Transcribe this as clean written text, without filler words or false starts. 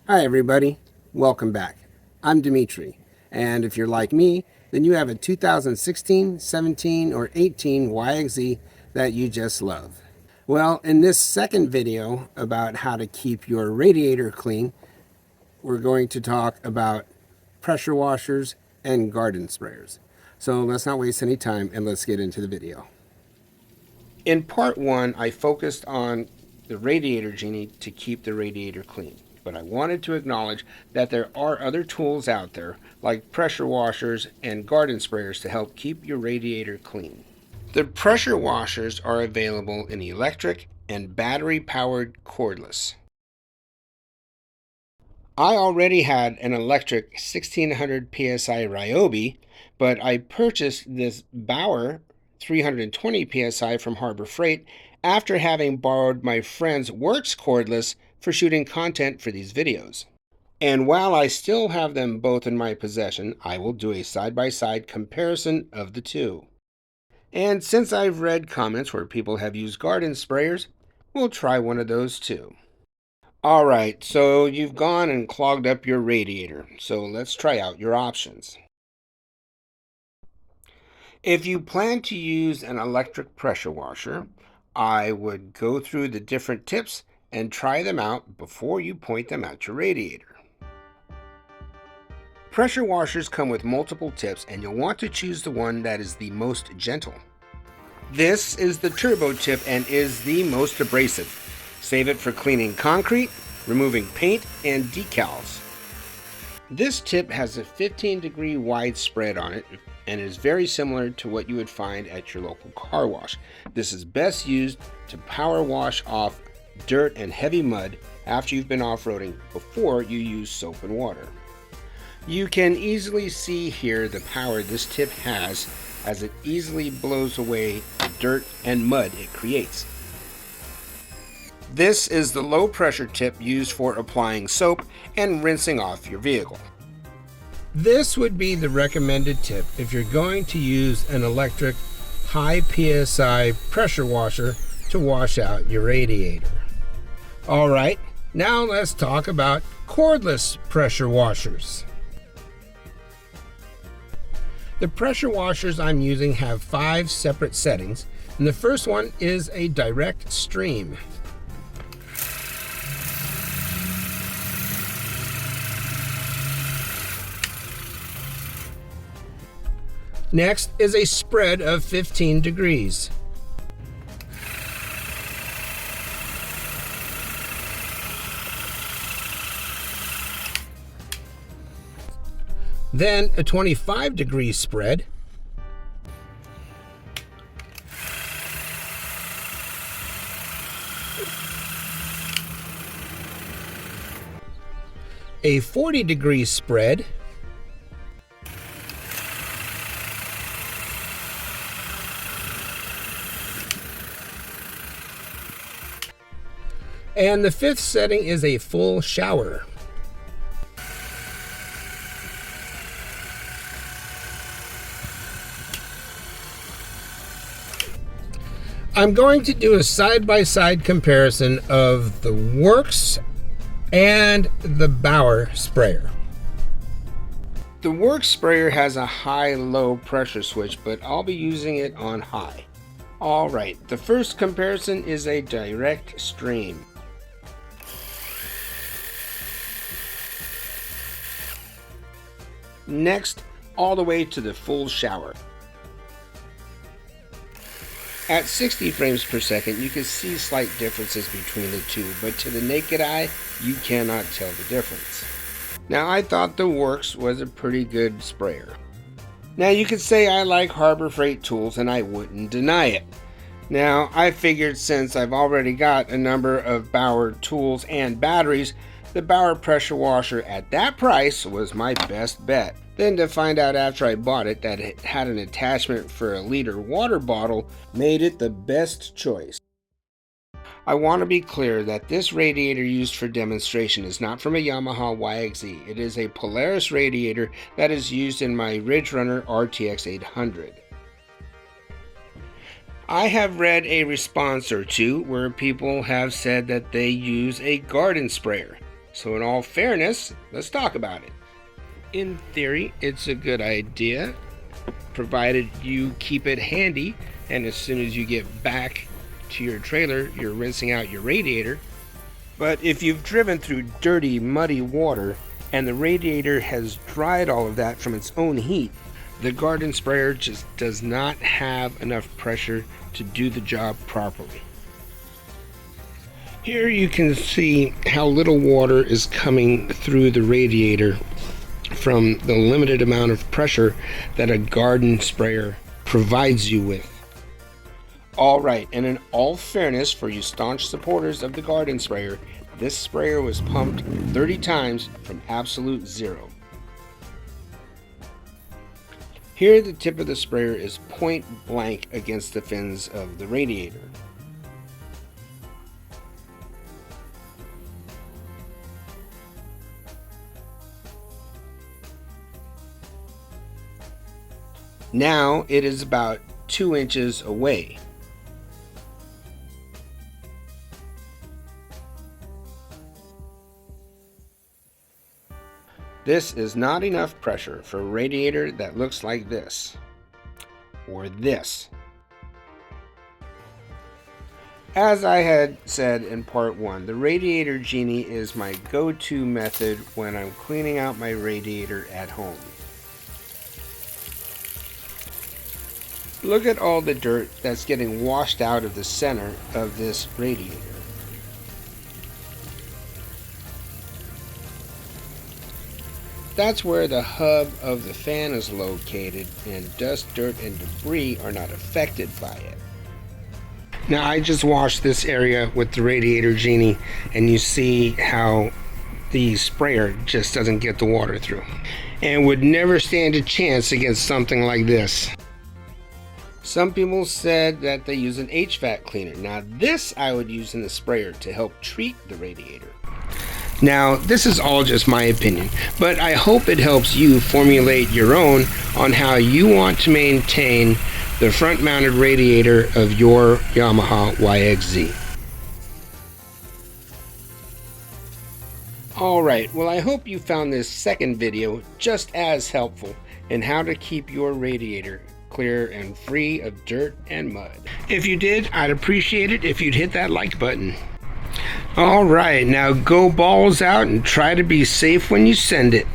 Hi everybody, welcome back. I'm Dimitri, and if you're like me, then you have a 2016, 17, or 18 YXZ that you just love. Well, in this second video about how to keep your radiator clean, we're going to talk about pressure washers and garden sprayers. So let's not waste any time and let's get into the video. In part one, I focused on the radiator genie to keep the radiator clean. But I wanted to acknowledge that there are other tools out there, like pressure washers and garden sprayers, to help keep your radiator clean. The pressure washers are available in electric and battery-powered cordless. I already had an electric 1600 psi Ryobi, but I purchased this Bauer 320 psi from Harbor Freight after having borrowed my friend's Works cordless for shooting content for these videos. And while I still have them both in my possession, I will do a side-by-side comparison of the two. And since I've read comments where people have used garden sprayers, we'll try one of those too. Alright, so you've gone and clogged up your radiator, so let's try out your options. If you plan to use an electric pressure washer, I would go through the different tips and try them out before you point them at your radiator. Pressure washers come with multiple tips, and you'll want to choose the one that is the most gentle. This is the turbo tip and is the most abrasive. Save it for cleaning concrete, removing paint, and decals. This tip has a 15-degree wide spread on it and is very similar to what you would find at your local car wash. This is best used to power wash off dirt and heavy mud after you've been off-roading before you use soap and water. You can easily see here the power this tip has as it easily blows away the dirt and mud it creates. This is the low pressure tip used for applying soap and rinsing off your vehicle. This would be the recommended tip if you're going to use an electric high PSI pressure washer to wash out your radiator. Alright, now let's talk about cordless pressure washers. The pressure washers I'm using have 5 separate settings, and the first one is a direct stream. Next is a spread of 15 degrees. Then a 25-degree spread. A 40-degree spread. And the 5th setting is a full shower. I'm going to do a side-by-side comparison of the Works and the Bauer sprayer. The Works sprayer has a high-low pressure switch, but I'll be using it on high. Alright, the first comparison is a direct stream. Next, all the way to the full shower. At 60 frames per second, you can see slight differences between the two, but to the naked eye, you cannot tell the difference. Now, I thought the Works was a pretty good sprayer. Now, you could say I like Harbor Freight tools, and I wouldn't deny it. Now, I figured since I've already got a number of Bauer tools and batteries, the Bauer pressure washer at that price was my best bet. Then to find out after I bought it that it had an attachment for a liter water bottle made it the best choice. I want to be clear that this radiator used for demonstration is not from a Yamaha YXZ. It is a Polaris radiator that is used in my Ridge Runner RTX 800. I have read a response or two where people have said that they use a garden sprayer. So in all fairness, let's talk about it. In theory, it's a good idea, provided you keep it handy, and as soon as you get back to your trailer, you're rinsing out your radiator. But if you've driven through dirty, muddy water, and the radiator has dried all of that from its own heat, the garden sprayer just does not have enough pressure to do the job properly. Here you can see how little water is coming through the radiator from the limited amount of pressure that a garden sprayer provides you with. Alright, and in all fairness, for you staunch supporters of the garden sprayer, this sprayer was pumped 30 times from absolute zero. Here the tip of the sprayer is point blank against the fins of the radiator. Now it is about 2 inches away. This is not enough pressure for a radiator that looks like this, or this. As I had said in part 1, the Radiator Genie is my go-to method when I'm cleaning out my radiator at home. Look at all the dirt that's getting washed out of the center of this radiator. That's where the hub of the fan is located, and dust, dirt, and debris are not affected by it. Now I just washed this area with the Radiator Genie, and you see how the sprayer just doesn't get the water through, and would never stand a chance against something like this. Some people said that they use an HVAC cleaner. Now this I would use in the sprayer to help treat the radiator. Now this is all just my opinion, but I hope it helps you formulate your own on how you want to maintain the front mounted radiator of your Yamaha YXZ. Alright, well I hope you found this second video just as helpful in how to keep your radiator clear and free of dirt and mud. If you did, I'd appreciate it if you'd hit that like button. Alright, now go balls out and try to be safe when you send it.